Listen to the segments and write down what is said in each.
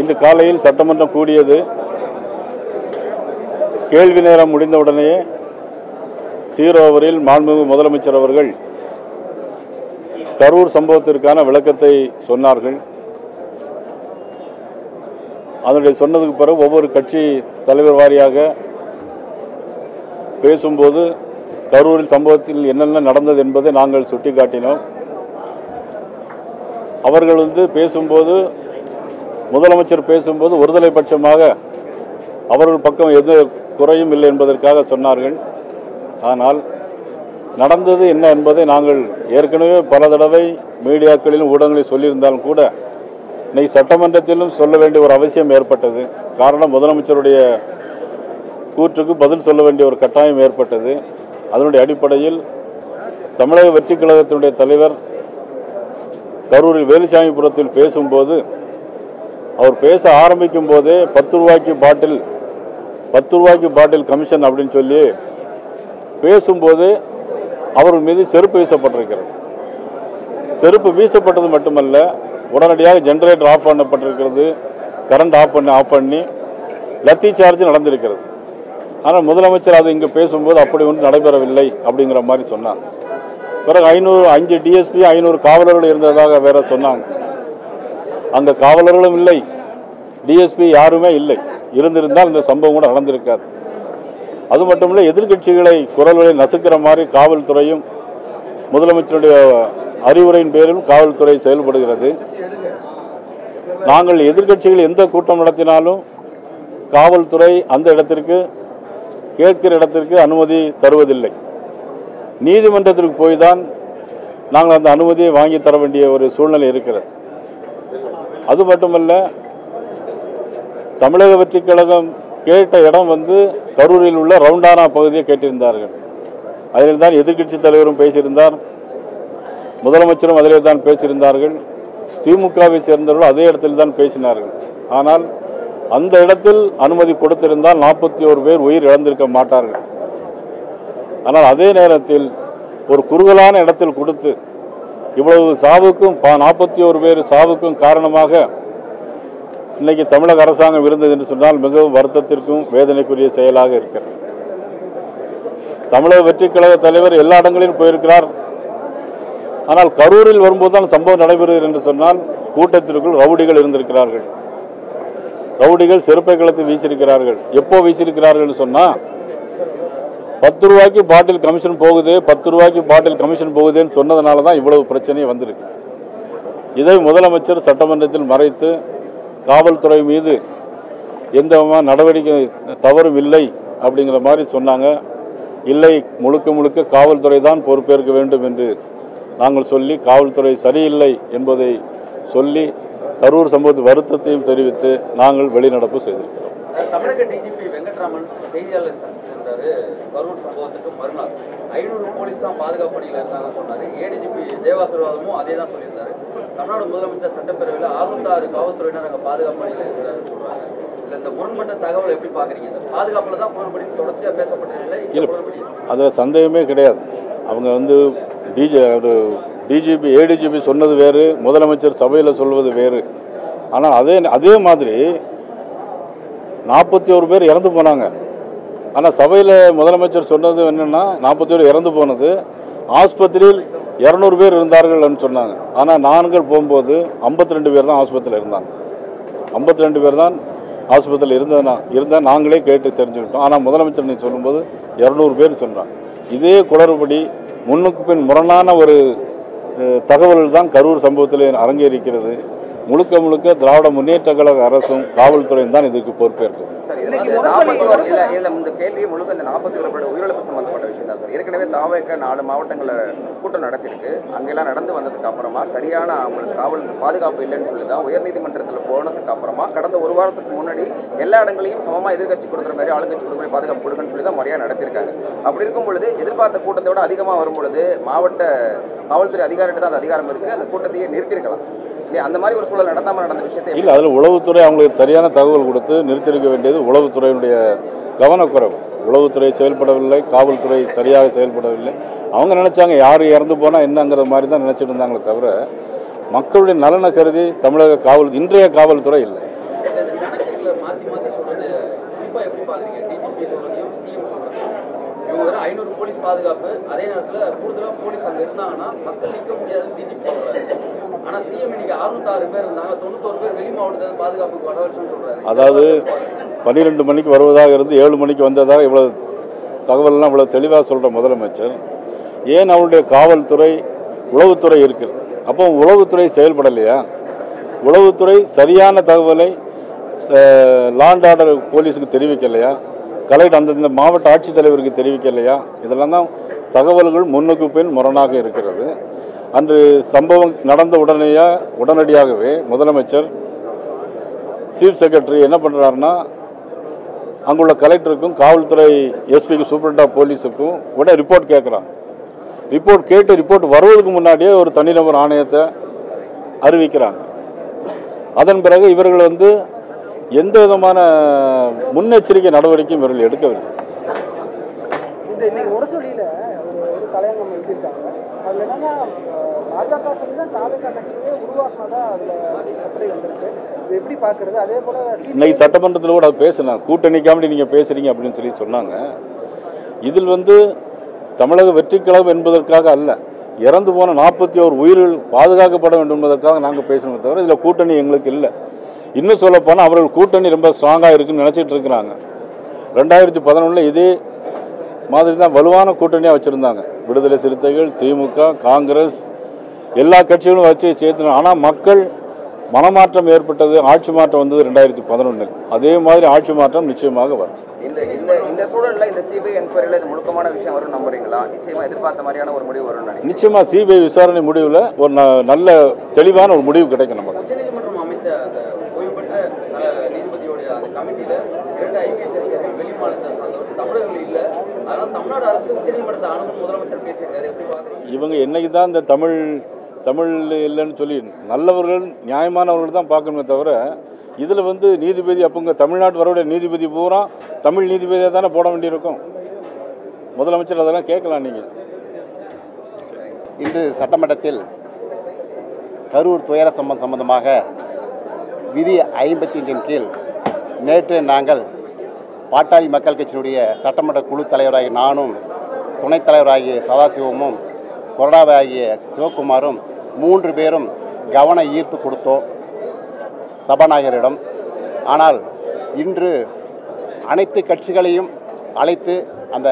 இன்று காலையில் சட்டமன்றம் கூடியது. கேள்வி நேரம் முடிந்தவுடனே சீரோவரில் மாண்புமிகு முதலமைச்சர் அவர்கள் கரூர் சம்பவத்திற்கான விளக்கத்தை சொன்னார்கள். அதனுடைய சொன்னதுக்கு பிறகு ஒவ்வொரு கட்சி தலைவர் வாரியாக பேசும்போது கரூரில் சம்பவத்தில் என்னென்ன நடந்தது என்பதை நாங்கள் சுட்டிக்காட்டினோம். அவர்கள் பேசும்போது முதலமைச்சர் பேசும்போது ஒருதலை பட்சமாக அவர்கள் பக்கம் எது குறையும் இல்லை என்பதற்காக சொன்னார்கள். ஆனால் நடந்தது என்ன என்பதை நாங்கள் ஏற்கனவே பல தடவை மீடியாக்களிலும் ஊடகங்களில் சொல்லியிருந்தாலும் கூட இன்னைக்கு சட்டமன்றத்திலும் சொல்ல வேண்டிய ஒரு அவசியம் ஏற்பட்டது. காரணம், முதலமைச்சருடைய கூற்றுக்கு பதில் சொல்ல வேண்டிய ஒரு கட்டாயம் ஏற்பட்டது. அதனுடைய அடிப்படையில் தமிழக வெற்றிக் கழகத்தினுடைய தலைவர் கரூரில் வேலுசாமிபுரத்தில் பேசும்போது அவர் பேச ஆரம்பிக்கும் போதே 10 ரூபாய்க்கு பாட்டில் கமிஷன் அப்படின்னு சொல்லி பேசும்போது அவர்கள் மீது செருப்பு வீசப்பட்டிருக்கிறது. செருப்பு வீசப்பட்டது மட்டுமல்ல, உடனடியாக ஜெனரேட்டர் ஆஃப் பண்ணப்பட்டிருக்கிறது, கரண்ட் ஆஃப் பண்ணி லத்தி சார்ஜ் நடந்திருக்கிறது. ஆனால் முதலமைச்சர் அது இங்கே பேசும்போது அப்படி ஒன்றும் நடைபெறவில்லை அப்படிங்கிற மாதிரி சொன்னாங்க. பிறகு 5 டிஎஸ்பி 500 காவலர்கள் இருந்ததாக வேற சொன்னாங்க. அங்கே காவலர்களும் இல்லை, டிஎஸ்பி யாருமே இல்லை. இருந்திருந்தால் இந்த சம்பவம் கூட நடந்திருக்காது. அது மட்டுமில்லை, எதிர்கட்சிகளை குரல்களை நசுக்கிற மாதிரி காவல்துறையும் முதலமைச்சருடைய அறிவுரையின் பேரிலும் காவல்துறை செயல்படுகிறது. நாங்கள் எதிர்கட்சிகள் எந்த கூட்டம் நடத்தினாலும் காவல்துறை அந்த இடத்திற்கு கேட்கிற இடத்திற்கு அனுமதி தருவதில்லை. நீதிமன்றத்திற்கு போய் தான் நாங்கள் அந்த அனுமதியை வாங்கி தர வேண்டிய ஒரு சூழ்நிலை இருக்கிறது. அது மட்டுமல்ல, தமிழக வெற்றிக் கழகம் கேட்ட இடம் கரூரில் உள்ள ரவுண்டானா பகுதியை கேட்டிருந்தார்கள். அதில் தான் எதிர்கட்சி தலைவரும் பேசியிருந்தார், முதலமைச்சரும் அதிலே தான் பேசியிருந்தார்கள், திமுகவை சேர்ந்தவர்கள் அதே இடத்தில் தான் பேசினார்கள். ஆனால் அந்த இடத்தில் அனுமதி கொடுத்திருந்தால் 41 பேர் உயிர் இழந்திருக்க மாட்டார்கள். ஆனால் அதே நேரத்தில் ஒரு குறுகலான இடத்தில் கொடுத்து இவ்வளவு சாவுக்கும் 41 பேர் சாவுக்கும் காரணமாக இன்னைக்கு தமிழக அரசாங்கம் இருந்தது என்று சொன்னால் மிகவும் வருத்தத்திற்கும் வேதனைக்குரிய செயலாக இருக்கிறது. தமிழக வெற்றிக் கழக தலைவர் எல்லா இடங்களிலும் போயிருக்கிறார். ஆனால் கரூரில் வரும்போதுதான் சம்பவம் நடைபெறுகிறது என்று சொன்னால் கூட்டத்திற்குள் ரவுடிகள் இருந்திருக்கிறார்கள். ரவுடிகள் செருப்பை கலத்து வீசியிருக்கிறார்கள். எப்போ வீசியிருக்கிறார்கள் சொன்னால் 10 ரூபாய்க்கு பாட்டில் கமிஷன் போகுது, 10 ரூபாய்க்கு பாட்டில் கமிஷன் போகுதுன்னு சொன்னதுனால தான் இவ்வளவு பிரச்சனை வந்திருக்கு. இதை முதலமைச்சர் சட்டமன்றத்தில் மறைத்து காவல்துறை மீது எந்த நடவடிக்கை தவறும் இல்லை அப்படிங்கிற மாதிரி சொன்னாங்க. இல்லை, முழுக்க காவல்துறை தான் பொறுப்பேற்க வேண்டும் என்று நாங்கள் சொல்லி காவல்துறை சரியில்லை என்பதை சொல்லி கரூர் சம்பவத்து வருத்தத்தையும் தெரிவித்து நாங்கள் வெளிநடப்பு செய்திருக்கிறோம். தமிழக டிஜிபி வெங்கட்ராமன் செய்தியாளர் சென்றாரு. கரூர் சம்பவத்துக்கு மறுநாள் 500 போலீஸ் தான் பாதுகாப்பு பணியில் இருந்தாங்கன்னு சொன்னார். ஏடிஜிபி தேவாசீர்வாதமும் அதே தான் சொல்லியிருந்தாரு. தமிழ்நாடு முதலமைச்சர் சட்டப்பேரவையில் 606 காவல்துறையினர் அங்கே பாதுகாப்பு பணியில் இருந்தாருன்னு சொல்றாங்க. இல்லை, இந்த முரண்பட்ட தகவல் எப்படி பார்க்குறீங்க? இந்த பாதுகாப்பில் தான் குளறுபடி தொடர்ச்சியாக பேசப்பட்டதில்லை, குளறுபடி அதில் சந்தேகமே கிடையாது. அவங்க டிஜிபி ஏடிஜிபி சொன்னது வேறு, முதலமைச்சர் சபையில் சொல்வது வேறு. ஆனால் அதே மாதிரி 41 பேர் இறந்து போனாங்க. ஆனால் சபையில் முதலமைச்சர் சொன்னது என்னென்னா 41 இறந்து போனது, ஆஸ்பத்திரியில் 200 பேர் இருந்தார்கள்னு சொன்னாங்க. ஆனால் நாங்கள் போகும்போது 52 பேர் தான் ஆஸ்பத்திரியில் இருந்தாங்க. 52 பேர் தான் ஆஸ்பத்திரியில் இருந்தால் நாங்களே கேட்டு தெரிஞ்சுக்கிட்டோம். ஆனால் முதலமைச்சர் நீ சொல்லும்போது 200 பேர் சொன்னாங்க. இதே குளறுபடி முன்னுக்கு பின் முரணான ஒரு தகவல்கள் தான் கரூர் சம்பவத்தில் அரங்கேறிக்கிறது. முழுக்க திராவிட முன்னேற்ற கழக அரசும் காவல்துறையும் தான் இதுக்கு பொறுப்பேற்கும். இந்த கேள்வி முழுக்க இந்த 41 பேர் உயிரிழப்பு சம்பந்தப்பட்ட விஷயம் தான் சார். ஏற்கனவே தாவேக்க 4 மாவட்டங்களில் கூட்டம் நடத்திருக்கு. அங்கெல்லாம் நடந்து வந்ததுக்கு அப்புறமா சரியான அவங்களுக்கு காவல் பாதுகாப்பு இல்லைன்னு சொல்லி தான் உயர்நீதிமன்றத்தில் போனதுக்கு அப்புறமா கடந்த ஒரு வாரத்துக்கு முன்னாடி எல்லா இடங்களையும் சமமாக எதிர்கட்சி கொடுக்குற மாதிரி ஆளுங்கட்சி கொடுக்குற பாதுகாப்பு கொடுக்குன்னு சொல்லி தான் முறையாக நடத்திருக்காங்க. அப்படி இருக்கும் பொழுது எதிர்பார்த்த கூட்டத்தை விட அதிகமாக வரும் பொழுது மாவட்ட காவல்துறை அதிகாரிகிட்ட தான் அந்த அதிகாரம் இருக்குது, அந்த கூட்டத்தையே நிறுத்திருக்கலாம். அந்த மாதிரி ஒரு சூழல் நடந்த விஷயத்தை இல்லை, அதில் உளவுத்துறை அவங்களுக்கு சரியான தகவல் கொடுத்து நிறுத்திருக்க வேண்டியது உளவுத்துறையினுடைய கவனக்குறைவு. உளவுத்துறை செயல்படவில்லை, காவல்துறை சரியாக செயல்படவில்லை. அவங்க நினச்சாங்க யார் இறந்து போனால் என்னங்கிற மாதிரி தான் நினச்சிட்டு இருந்தாங்களே தவிர மக்களுடைய நலனை கருதி தமிழக இன்றைய காவல்துறை இல்லை. இந்த கணக்குகளை மாற்றி மாற்றி சொல்றது குறிப்பாக எப்படி பார்க்குறீங்க? டிஜிபி சொல்றதையும் சிஎம் சொல்றதையும் இவங்க வெறும் 500 போலீஸ் பாதுகாப்பு, அதே நேரத்தில் கூடுதலாக போலீஸ் அங்கே இருந்தாங்கன்னா மக்கள் நிற்க முடியாதுன்னு டிஜிபி சொல்றாரு. ஆனால் சிஎம் இன்னைக்கு 606 பேர் இருந்தாங்க, 91 பேர் வெளி மாவட்டத்தில் பாதுகாப்புக்கு வர வச்சுன்னு சொல்றாரு. அதாவது 12 மணிக்கு வருவதாக இருந்து 7 மணிக்கு வந்ததாக இவ்வளவு தகவல்லாம் இவ்வளவு தெளிவாக சொல்கிற முதலமைச்சர் ஏன் அவருடைய காவல்துறை உளவுத்துறை இருக்குது? அப்போ உளவுத்துறை செயல்படலையா? உளவுத்துறை சரியான தகவலை லா அண்ட் ஆர்டர் போலீஸுக்கு தெரிவிக்கலையா? கலெக்டர் அந்தந்த மாவட்ட ஆட்சித்தலைவருக்கு தெரிவிக்கலையா? இதெல்லாம் தான் தகவல்கள் முன்னுக்கு பின் முரணாக இருக்கிறது. அன்று சம்பவம் நடந்த உடனடியாகவே முதலமைச்சர் சீஃப் செக்ரட்டரி என்ன பண்ணுறாருன்னா, அங்குள்ள கலெக்டருக்கும் காவல்துறை எஸ்பிக்கு சூப்பரண்ட் ஆஃப் போலீஸுக்கும் உடனே ரிப்போர்ட் கேட்குறாங்க. ரிப்போர்ட் கேட்டு ரிப்போர்ட் வருவதற்கு முன்னாடியே ஒரு தனிநபர் ஆணையத்தை அறிவிக்கிறாங்க. அதன் பிறகு இவர்கள் எந்த விதமான முன்னெச்சரிக்கை நடவடிக்கையும் இவர்கள் எடுக்கவில்லை. இன்னைக்கு முரசொலியில் ஒரு தலையங்கம் எழுதியிருக்காங்க. அதில் என்னன்னா பாஜக சொல்லி தான் தாவேகா கட்சியே உருவாக்குனதா அதில் கட்டுரை வந்திருக்கு. இது எப்படி பார்க்குறது? அதே போல் இன்னைக்கு சட்டமன்றத்தில் கூட பேசினாங்க, கூட்டணிக்காமடி நீங்கள் பேசுகிறீங்க அப்படின்னு சொல்லி சொன்னாங்க. இதில் தமிழக வெற்றி கழகம் என்பதற்காக அல்ல, இறந்து போன 41 உயிர்கள் பாதுகாக்கப்பட வேண்டும் என்பதற்காக நாங்கள் பேசணுமே தவிர இதில் கூட்டணி எங்களுக்கு இல்லை. இன்னும் சொல்லப்போனால் அவர்கள் கூட்டணி ரொம்ப ஸ்ட்ராங்காக இருக்குன்னு நினச்சிட்டு இருக்கிறாங்க. 2011 இதே மாதிரி தான் வலுவான கூட்டணியாக வச்சுருந்தாங்க. விடுதலை சிறுத்தைகள், திமுக, காங்கிரஸ் எல்லா கட்சிகளும் வச்சு சேர்த்து. ஆனால் மக்கள் மனமாற்றம் ஏற்பட்டது, ஆட்சி மாற்றம் வந்தது 2011. அதே மாதிரி ஆட்சி மாற்றம் நிச்சயமாக வரும். இந்த சூழல்ல இந்த சிபிஐ என்கொயரியில் இது முழுக்கமான விஷயம் வரும் நம்புறீங்களா? நிச்சயமா எதிர்பார்த்த மாதிரியான ஒரு முடிவு வரும் நினைக்கிறேன். நிச்சயமா சிபிஐ விசாரணை முடிவில் ஒரு நல்ல தெளிவான ஒரு முடிவு கிடைக்கும். நமக்கு உச்சநீதிமன்றம் அமைத்த அந்த ஓய்வு பெற்ற நீதிபதியோடைய அந்த கமிட்டியில 2 ஐபிஎஸ் அதிகாரிகள் வெளி மாநிலத்தை சார்ந்தவர்கள் தமிழர்கள் இல்லை. அதனால தமிழ்நாடு அரசு உச்சநீதிமன்றத்தை அணுகும் முதலமைச்சர் பேசியிருக்காரு. எப்படி பார்க்குறீங்க? இவங்க என்னைக்கு தான் இந்த தமிழ் இல்லைன்னு சொல்லி நல்லவர்கள் நியாயமானவர்கள் தான் பார்க்கணுமே தவிர இதில் நீதிபதி அப்போங்க தமிழ்நாட்டு வரவுடைய நீதிபதி பூரா தமிழ் நீதிபதியாக தானே போட வேண்டியிருக்கும். முதலமைச்சர் அதெல்லாம் கேட்கலாம். நீங்கள் இன்று சட்டமன்றத்தில் கரூர் துயர சம்பந்தமாக விதி 55 கீழ் நேற்று நாங்கள் பாட்டாளி மக்கள் கட்சியினுடைய சட்டமன்ற குழு தலைவராகிய நானும், துணைத் தலைவராகிய சதாசிவமும், கொறடாவாகிய சிவகுமாரும் 3 பேரும் கவன ஈர்ப்பு கொடுத்தோம் சபாநாயகரிடம். ஆனால் இன்று அனைத்து கட்சிகளையும் அழைத்து அந்த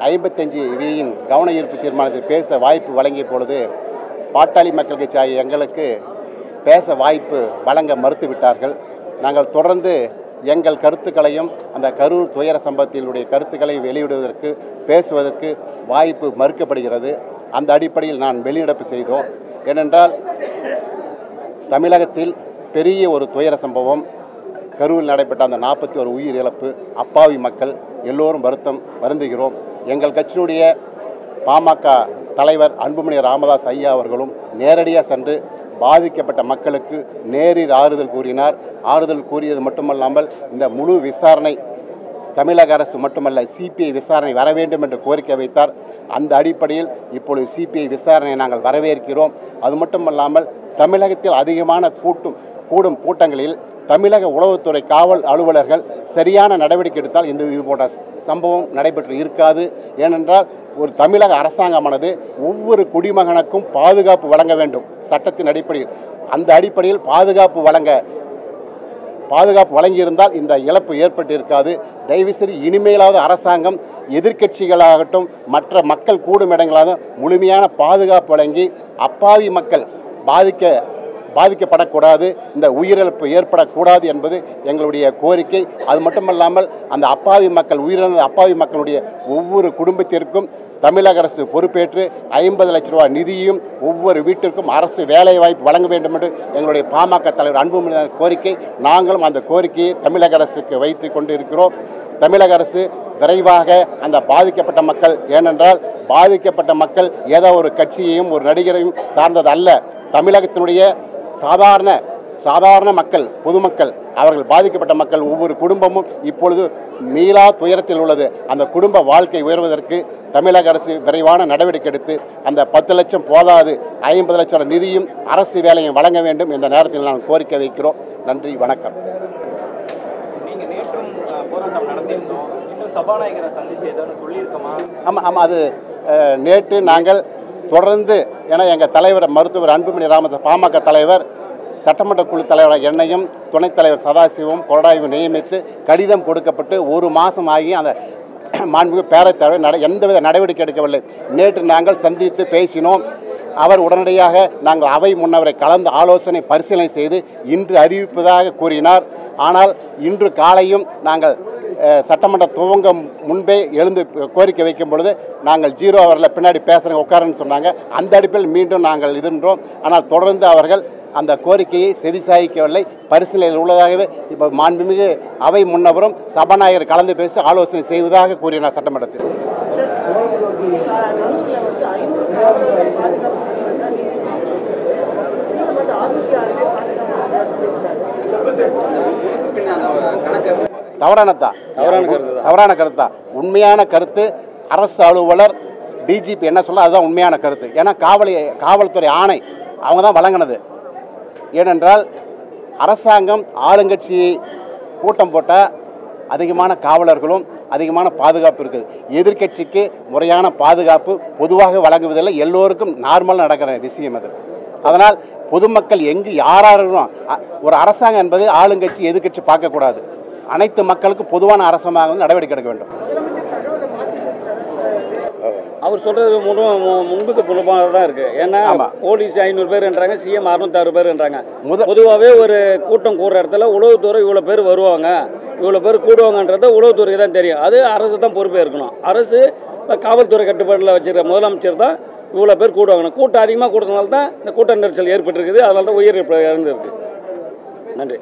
55 விதியின் கவன ஈர்ப்பு தீர்மானத்தில் பேச வாய்ப்பு வழங்கிய பொழுது பாட்டாளி மக்கள் கட்சி ஆகிய எங்களுக்கு பேச வாய்ப்பு வழங்க மறுத்துவிட்டார்கள். நாங்கள் தொடர்ந்து எங்கள் கருத்துக்களையும் அந்த கரூர் துயர சம்பவத்தினுடைய கருத்துக்களை வெளியிடுவதற்கு பேசுவதற்கு வாய்ப்பு மறுக்கப்படுகிறது. அந்த அடிப்படையில் நான் வெளிநடப்பு செய்தோம். ஏனென்றால் தமிழகத்தில் பெரிய ஒரு துயர சம்பவம், கரூரில் நடைபெற்ற அந்த 41 உயிர் இழப்பு, அப்பாவி மக்கள் எல்லோரும் வருந்துகிறோம். எங்கள் கட்சியினுடைய பாமக தலைவர் அன்புமணி ராமதாஸ் ஐயா அவர்களும் நேரடியாக சென்று பாதிக்கப்பட்ட மக்களுக்கு நேரில் ஆறுதல் கூறினார். ஆறுதல் கூறியது மட்டுமல்லாமல் இந்த முழு விசாரணை தமிழக அரசு மட்டுமல்ல சிபிஐ விசாரணை வர வேண்டும் என்று கோரிக்கை வைத்தார். அந்த அடிப்படையில் இப்பொழுது சிபிஐ விசாரணையை நாங்கள் வரவேற்கிறோம். அது மட்டுமல்லாமல் தமிழகத்தில் அதிகமான கூடும் கூட்டங்களில் தமிழக உளவுத்துறை காவல் அலுவலர்கள் சரியான நடவடிக்கை எடுத்தால் இது போன்ற சம்பவம் நடைபெற்று இருக்காது. ஏனென்றால் ஒரு தமிழக அரசாங்கமானது ஒவ்வொரு குடிமகனுக்கும் பாதுகாப்பு வழங்க வேண்டும் சட்டத்தின் அடிப்படையில். அந்த அடிப்படையில் பாதுகாப்பு வழங்கியிருந்தால் இந்த இழப்பு ஏற்பட்டிருக்காது. தயவுசெய்து இனிமேலாவது அரசாங்கம் எதிர்க்கட்சிகளாகட்டும் மற்ற மக்கள் கூடும் இடங்களாக முழுமையான பாதுகாப்பு வழங்கி அப்பாவி மக்கள் பாதிக்கப்படக்கூடாது, இந்த உயிரிழப்பு ஏற்படக்கூடாது என்பது எங்களுடைய கோரிக்கை. அது மட்டுமல்லாமல் அந்த உயிரிழந்த அப்பாவி மக்களுடைய ஒவ்வொரு குடும்பத்திற்கும் தமிழக அரசு பொறுப்பேற்று 50 லட்ச ரூபாய் நிதியும் ஒவ்வொரு வீட்டிற்கும் அரசு வேலைவாய்ப்பு வழங்க வேண்டும் என்று எங்களுடைய பாமக தலைவர் அன்புமணி கோரிக்கை. நாங்களும் அந்த கோரிக்கையை தமிழக அரசுக்கு வைத்து கொண்டு இருக்கிறோம். தமிழக அரசு விரைவாக அந்த பாதிக்கப்பட்ட மக்கள், ஏனென்றால் பாதிக்கப்பட்ட மக்கள் ஏதோ ஒரு கட்சியையும் ஒரு நடிகரையும் சார்ந்தது அல்ல. தமிழகத்தினுடைய சாதாரண மக்கள், பொதுமக்கள், அவர்கள் பாதிக்கப்பட்ட மக்கள் ஒவ்வொரு குடும்பமும் இப்பொழுது மீளா துயரத்தில் உள்ளது. அந்த குடும்ப வாழ்க்கை உயர்வதற்கு தமிழக அரசு விரைவான நடவடிக்கை எடுத்து அந்த 10 லட்சம் போதாது 50 லட்சம் நிதியும் அரசு வேலையும் வழங்க வேண்டும். இந்த நேரத்தில் நான் கோரிக்கை வைக்கிறோம். நன்றி, வணக்கம். போராட்டம் நடத்தியிருந்தோம். இன்னும் சபாநாயகரை சந்திச்சு ஏதாவது சொல்லியிருக்கோமா? ஆமாம், அது நேற்று நாங்கள் தொடர்ந்து, ஏன்னா எங்கள் தலைவர் மருத்துவர் அன்புமணி ராமதாஸ் பாமக தலைவர் சட்டமன்ற குழு தலைவர் என்னையும் துணைத் தலைவர் சதாசிவம் கொரடாயும் நியமித்து கடிதம் கொடுக்கப்பட்டு ஒரு மாதம் ஆகி அந்த மாண்புமிகு பேரவைத் தலைவர் எந்தவித நடவடிக்கை எடுக்கவில்லை. நேற்று நாங்கள் சந்தித்து பேசினோம். அவர் உடனடியாக நாங்கள் அவை முன்னவரை கலந்து ஆலோசனை பரிசீலனை செய்து இன்று அறிவிப்பதாக கூறினார். ஆனால் இன்று காலையும் நாங்கள் சட்டமன்ற துவங்க முன்பே எழுந்து கோரிக்கை வைக்கும் பொழுது நாங்கள் 0 ஹவரில் பின்னாடி பேசுகிறேன் உட்காருன்னு சொன்னாங்க. அந்த அடிப்பில் மீண்டும் நாங்கள் இதுன்றோம். ஆனால் தொடர்ந்து அவர்கள் அந்த கோரிக்கையை செவிசாய்க்கவில்லை. பரிசீலனையில் உள்ளதாகவே இப்போ மாண்புமிகு அவை முன்னவரும் சபாநாயகர் கலந்து பேசி ஆலோசனை செய்வதாக கூறினார் சட்டமன்றத்தில். தவறான கருத்து தான். உண்மையான கருத்து அரசு அலுவலர் டிஜிபி என்ன சொல்ல அதுதான் உண்மையான கருத்து. ஏன்னா காவல்துறை ஆணை அவங்க தான் வழங்கினது. ஏனென்றால் அரசாங்கம் ஆளுங்கட்சியை கூட்டம் போட்டால் அதிகமான காவலர்களும் அதிகமான பாதுகாப்பு இருக்குது. எதிர்க்கட்சிக்கு முறையான பாதுகாப்பு பொதுவாக வழங்குவதில்லை. எல்லோருக்கும் நார்மலாக நடக்கிற விஷயம் அது. அதனால் பொதுமக்கள் எங்கு யாராரும் ஒரு அரசாங்கம் என்பது ஆளுங்கட்சி எதிர்க்கட்சி பார்க்கக்கூடாது. அனைத்து மக்களுக்கும் பொதுவான அரசாங்கம் நடவடிக்கை எடுக்க வேண்டும். அவர் சொல்கிறது முன்புக்கு புலமாக தான் இருக்குது. ஏன்னா போலீஸ் 500 பேர்ன்றாங்க, சிஎம் 606 பேர்ன்றாங்க. பொதுவாகவே ஒரு கூட்டம் கூடுற இடத்துல உளவுத்துறை இவ்வளோ பேர் வருவாங்க, இவ்வளோ பேர் கூடுவாங்கன்றத உளவுத்துறைக்கு தான் தெரியும். அது அரசு தான் பொறுப்பே இருக்கணும். அரசு காவல்துறை கட்டுப்பாட்டில் வச்சுருக்க முதலமைச்சர் தான் இவ்வளோ பேர் கூடுவாங்க. கூட்டம் அதிகமாக கூடுறதுனால தான் இந்த கூட்ட நெரிசல் ஏற்பட்டிருக்குது. அதனால தான் உயிரிழப்பு இறந்துருக்கு. நன்றி.